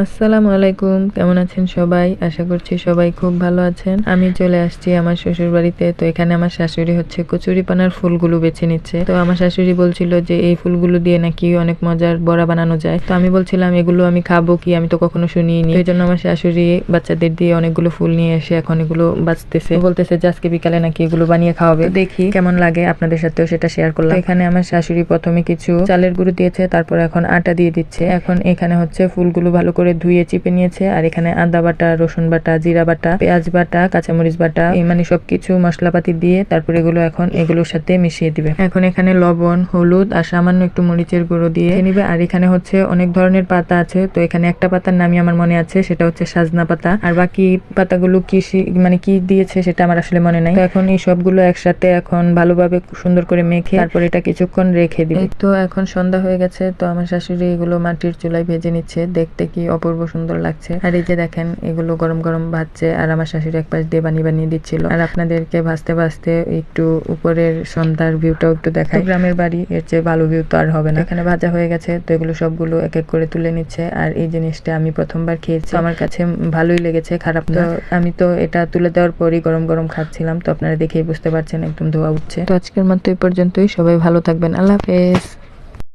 আসসালামু আলাইকুম, কেমন আছেন সবাই? আশা করছি সবাই খুব ভালো আছেন। আমি চলে আসছি আমার শ্বশুর বাড়িতে। তো এখানে আমার শাশুড়ি হচ্ছে কচুরিপানার ফুলগুলো বেছে নিচ্ছে। তো আমার শাশুড়ি বলছিল যে এই ফুলগুলো দিয়ে নাকি অনেক মজার বড়া বানানো যায়। তো আমি বলছিলাম এগুলো আমি খাবো কি, আমি তো কখনো শুনিনি। এই জন্য আমার শাশুড়ি বাচ্চাদের দিয়ে অনেকগুলো ফুল নিয়ে এসে এখন এগুলো বাঁচতেছে, বলতেছে যে আজকে বিকালে নাকি এগুলো বানিয়ে খাওয়াবে। তো দেখি কেমন লাগে, আপনাদের সাথেও সেটা শেয়ার করলাম। এখানে আমার শাশুড়ি প্রথমে কিছু চালের গুঁড়ো দিয়েছে, তারপর এখন আটা দিয়ে দিচ্ছে। এখন এখানে হচ্ছে ফুলগুলো ভালো করে ধুয়ে চিপে নিয়েছে। আর এখানে আদা বাটা, রসুন বাটা, জিরা বাটা, পেঁয়াজ বাটা, কাঁচামরিচ বাটা, এই মানে সবকিছু মশলাপাতি দিয়ে তারপর এগুলো এখন এগুলোর সাথে মিশিয়ে দিবে। এখন এখানে লবণ, হলুদ আর সামান্য একটু মরিচের গুঁড়ো দিয়ে নিবে। আর এখানে হচ্ছে অনেক ধরনের পাতা আছে। তো এখানে একটা পাতার নামই আমার মনে আছে, সেটা হচ্ছে সাজনা পাতা। আর বাকি পাতাগুলো কি মানে কি দিয়েছে সেটা আমার আসলে মনে নাই। তো এখন এই সবগুলো একসাথে এখন ভালোভাবে সুন্দর করে মেখে তারপর এটা কিছুক্ষণ রেখে দিবে। তো এখন সন্ধ্যা হয়ে গেছে। তো আমার শাশুড়ি এগুলো মাটির চুলায় ভেজে নিচ্ছে, দেখতে কি অপূর্ব সুন্দর লাগছে। আর এই যে দেখেন এগুলো গরম গরম ভাজছে, আর আমার শাশুড়ি এক পাশ দিয়ে বানিয়ে বানিয়ে দিচ্ছিল। আর আপনাদেরকে ভাজতে ভাজতে একটু উপরের সন্ধ্যার ভিউটাও একটু দেখাই। গ্রামের বাড়ি, এর চেয়ে ভালো ভিউ তো আর হবে না। এখানে ভাজা হয়ে গেছে, তো এগুলো সবগুলো এক এক করে তুলে নিচ্ছে। আর এই জিনিসটা আমি প্রথমবার খেয়েছি, আমার কাছে ভালোই লেগেছে, খারাপ না। আমি তো এটা তুলে দেওয়ার পরই গরম গরম খাচ্ছিলাম। তো আপনারা দেখেই বুঝতে পারছেন একদম ধোয়া উঠছে। তো আজকের মতো এই পর্যন্তই। সবাই ভালো থাকবেন। আল্লাহ হাফেজ।